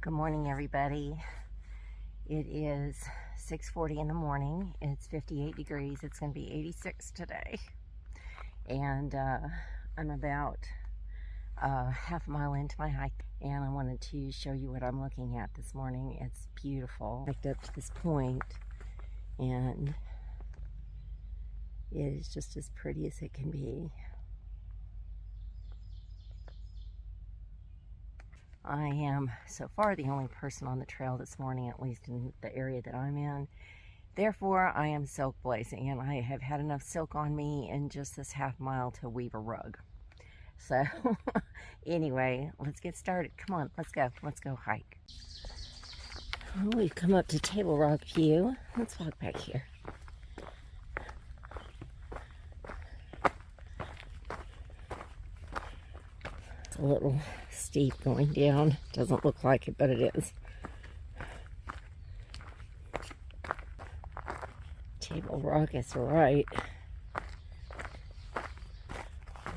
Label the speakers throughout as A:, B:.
A: Good morning, everybody. It is 6:40 in the morning. It's 58 degrees. It's going to be 86 today. And I'm about half a mile into my hike, and I wanted to show you what I'm looking at this morning. It's beautiful. I hiked up to this point, and it is just as pretty as it can be. I am so far the only person on the trail this morning, at least in the area that I'm in. Therefore, I am silk blazing, and I have had enough silk on me in just this half mile to weave a rug. So anyway, let's get started. Come on, let's go hike. Well, we've come up to Table Rock View. Let's walk back here. It's a little steep going down. Doesn't look like it, but it is. Table Rock is right.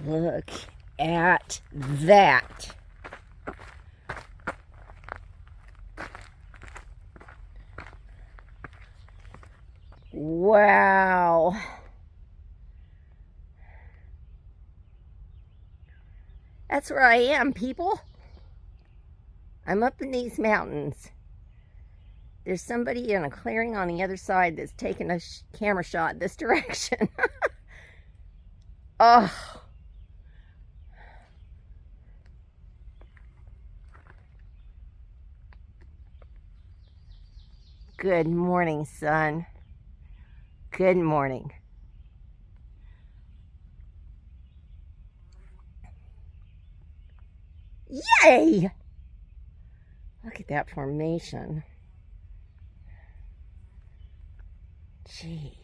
A: Look at that. Wow. That's where I am, people. I'm up in these mountains. There's somebody in a clearing on the other side that's taking a camera shot this direction. Oh. Good morning, sun. Good morning. Yay! Look at that formation. Gee.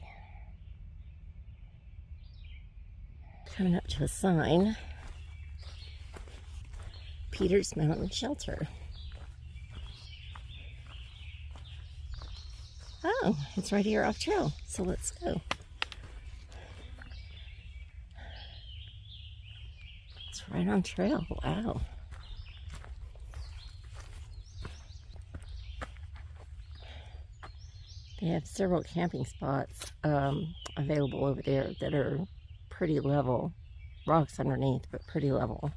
A: Coming up to a sign. Peter's Mountain Shelter. Oh, it's right here off trail. So let's go. It's right on trail. Wow. They have several camping spots available over there that are pretty level. Rocks underneath, but pretty level.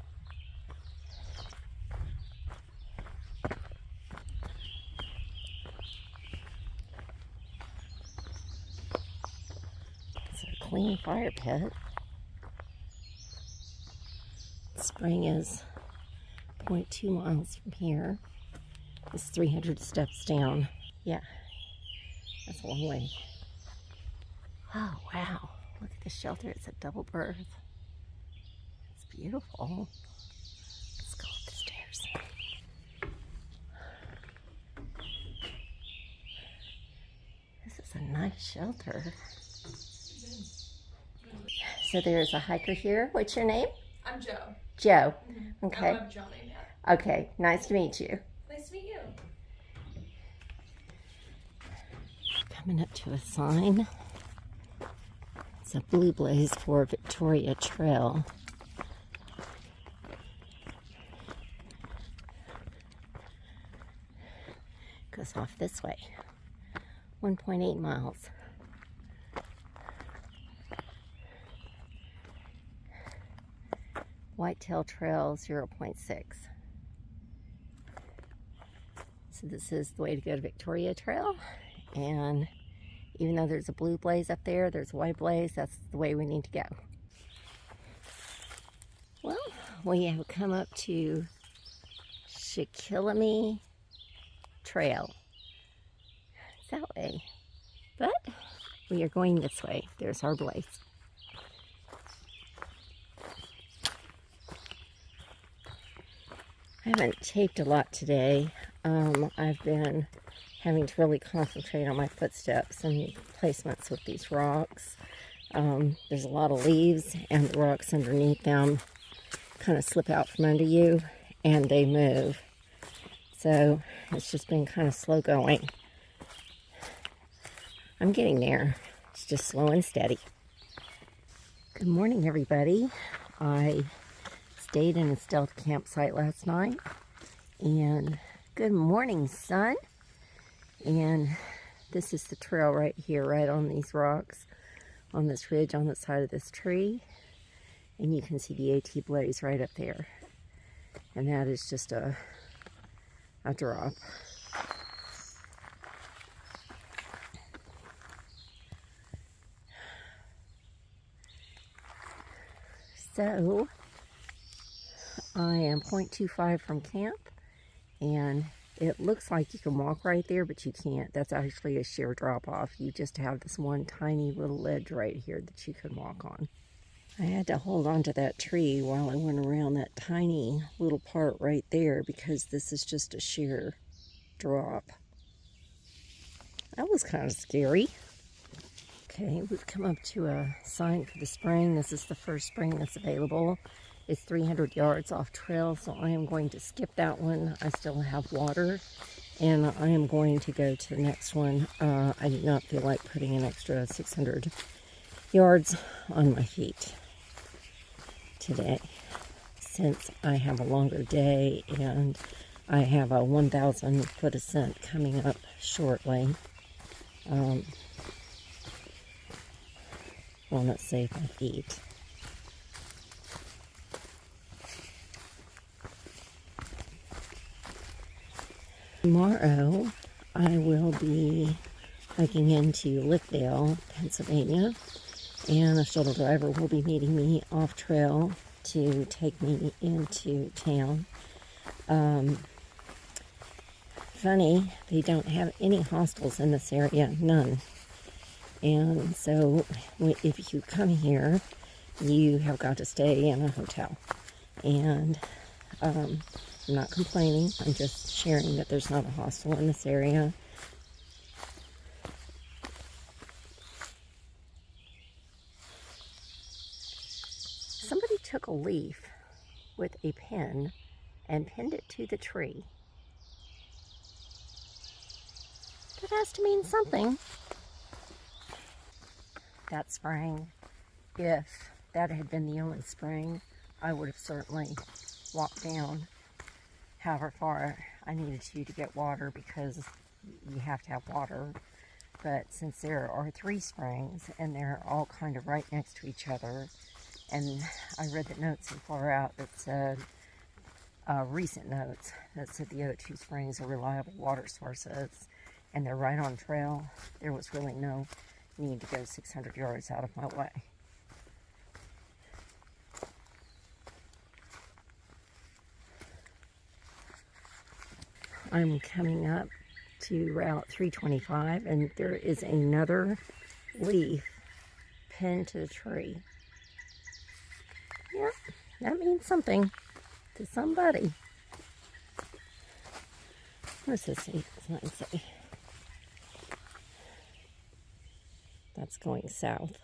A: It's a clean fire pit. Spring is 0.2 miles from here. It's 300 steps down. Yeah. That's a long way. Oh, wow. Look at the shelter. It's a double berth. It's beautiful. Let's go up the stairs. This is a nice shelter. So there's a hiker here. What's your name?
B: I'm Joe.
A: Joe. Okay.
B: I don't have Joe name yet.
A: Okay. Nice to meet you.
B: Nice to meet you.
A: Coming up to a sign. It's a blue blaze for Victoria Trail. Goes off this way. 1.8 miles. Whitetail Trail 0.6. So this is the way to go to Victoria Trail. And even though there's a blue blaze up there, there's a white blaze. That's the way we need to go. Well, we have come up to Shikellamy Trail. It's that way. But we are going this way. There's our blaze. I haven't taped a lot today. I've been having to really concentrate on my footsteps and placements with these rocks. There's a lot of leaves, and the rocks underneath them kind of slip out from under you, and they move. So it's just been kind of slow going. I'm getting there. It's just slow and steady. Good morning, everybody. I stayed in a stealth campsite last night, and Good morning, sun. And this is the trail right here, right on these rocks, on this ridge, on the side of this tree. And you can see the AT blaze right up there. And that is just a drop. So, I am 0.25 from camp, and it looks like you can walk right there, but you can't. That's actually a sheer drop off. You just have this one tiny little ledge right here that you can walk on. I had to hold on to that tree while I went around that tiny little part right there because this is just a sheer drop. That was kind of scary. Okay, we've come up to a sign for the spring. This is the first spring that's available. It's 300 yards off trail, so I am going to skip that one. I still have water, and I am going to go to the next one. I do not feel like putting an extra 600 yards on my feet today, since I have a longer day, and I have a 1,000 foot ascent coming up shortly. Well, not save my feet. Tomorrow, I will be hiking into Lickdale, Pennsylvania, and a shuttle driver will be meeting me off trail to take me into town. Funny, they don't have any hostels in this area, none. And so if you come here, you have got to stay in a hotel. And I'm not complaining, I'm just sharing that there's not a hostel in this area. Somebody took a leaf with a pen and pinned it to the tree. That has to mean something. That spring, if that had been the only spring, I would have certainly walked down however far I needed to get water, because you have to have water. But since there are 3 springs and they're all kind of right next to each other, and I read the notes so far out that said, recent notes that said the other 2 springs are reliable water sources and they're right on trail, there was really no need to go 600 yards out of my way. I'm coming up to Route 325, and there is another leaf pinned to the tree. Yeah, that means something to somebody. What does this say? That's going south.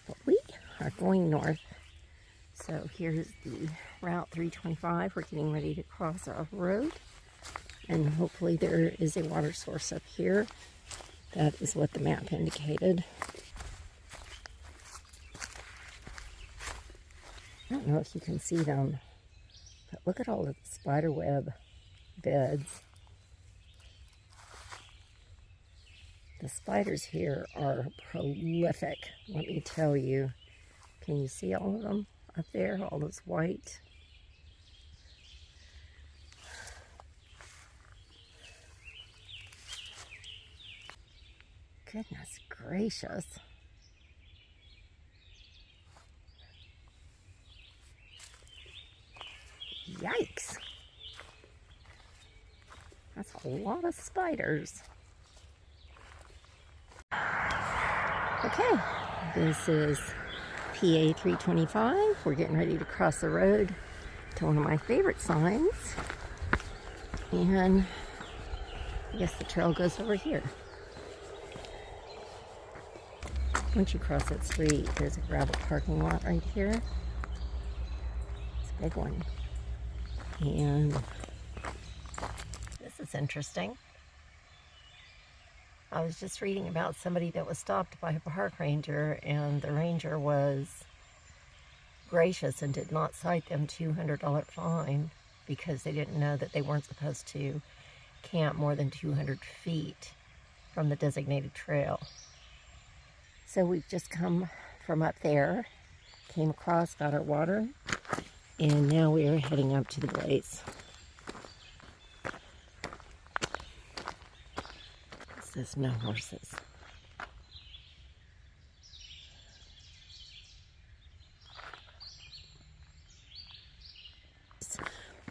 A: But we are going north. So here's the Route 325. We're getting ready to cross a road. And hopefully there is a water source up here. That is what the map indicated. I don't know if you can see them, but look at all of the spider web beds. The spiders here are prolific, let me tell you. Can you see all of them up there, all those white? Goodness gracious. Yikes. That's a lot of spiders. Okay, this is PA 325. We're getting ready to cross the road to one of my favorite signs. And I guess the trail goes over here. Once you cross that street, there's a gravel parking lot right here. It's a big one. And this is interesting. I was just reading about somebody that was stopped by a park ranger, and the ranger was gracious and did not cite them $200 fine because they didn't know that they weren't supposed to camp more than 200 feet from the designated trail. So we've just come from up there, came across, got our water, and now we are heading up to the blaze. It says no horses.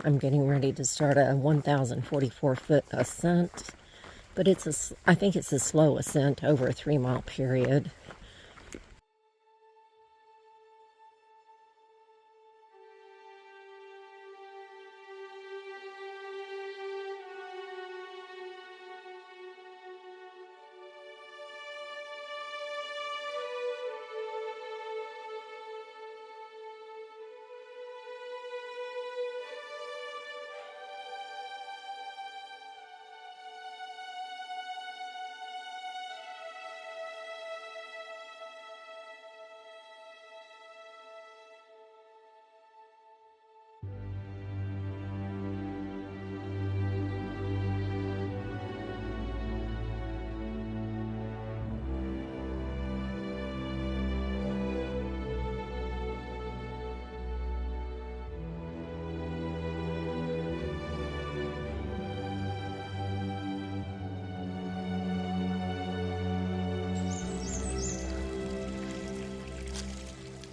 A: I'm getting ready to start a 1,044-foot ascent, but I think it's a slow ascent over a 3-mile period.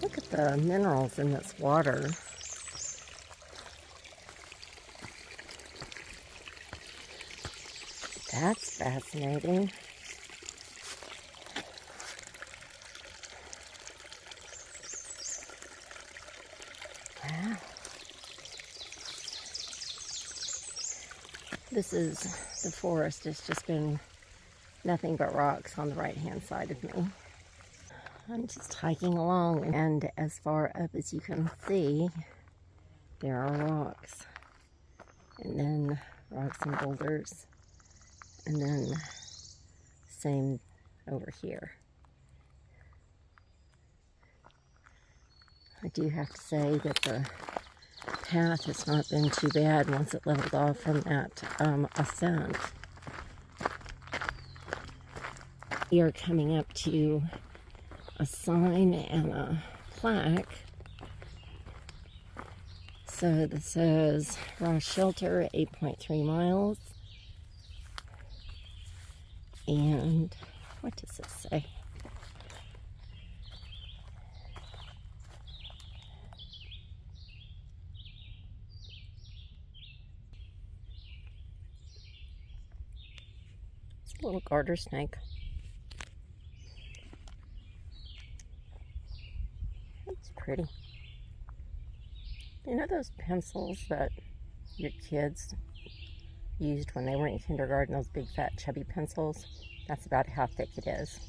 A: Look at the minerals in this water. That's fascinating. Wow. This is the forest. It's just been nothing but rocks on the right-hand side of me. I'm just hiking along, and as far up as you can see, there are rocks, and then rocks and boulders, and then same over here. I do have to say that the path has not been too bad once it leveled off from that ascent. We are coming up to a sign and a plaque. So this says Rausch Shelter, 8.3 miles. And what does it say? It's a little garter snake. It's pretty. You know those pencils that your kids used when they were in kindergarten, those big fat chubby pencils? That's about how thick it is.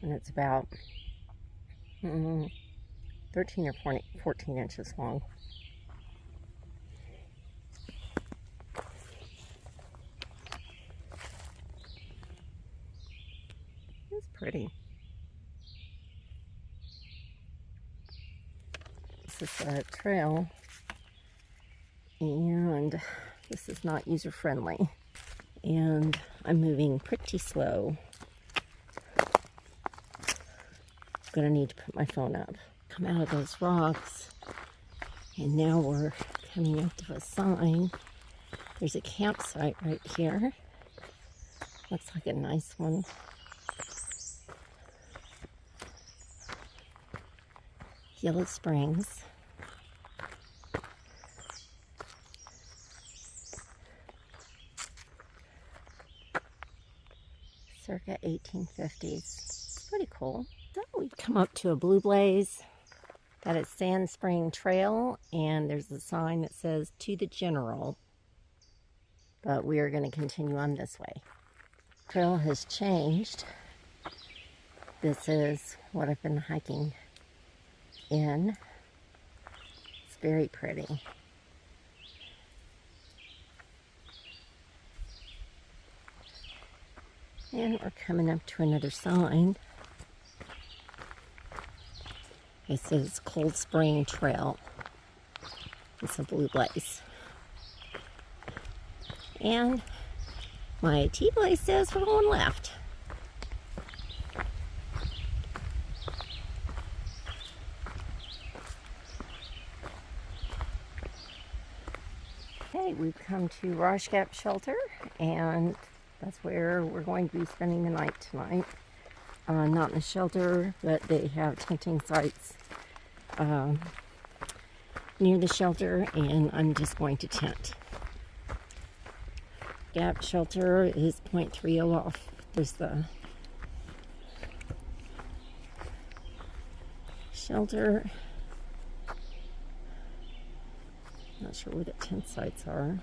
A: And it's about 13 or 14 inches long. It's pretty. This is a trail, and this is not user-friendly, and I'm moving pretty slow. I'm gonna need to put my phone up. Come out of those rocks, and now we're coming up to a sign. There's a campsite right here. Looks like a nice one. Yellow Springs. Circa 1850s. It's pretty cool. So we've come up to a blue blaze. That is Sand Spring Trail, and there's a sign that says "To the General." But we are going to continue on this way. Trail has changed. This is what I've been hiking in. It's very pretty. And we're coming up to another sign. It says Cold Spring Trail. It's a blue blaze. And my T-Place says we're going left. Okay, we've come to Rausch Gap Shelter, and that's where we're going to be spending the night tonight. Not in the shelter, but they have tenting sites near the shelter, and I'm just going to tent. Gap Shelter is 0.30 off. There's the shelter. Not sure where the tent sites are.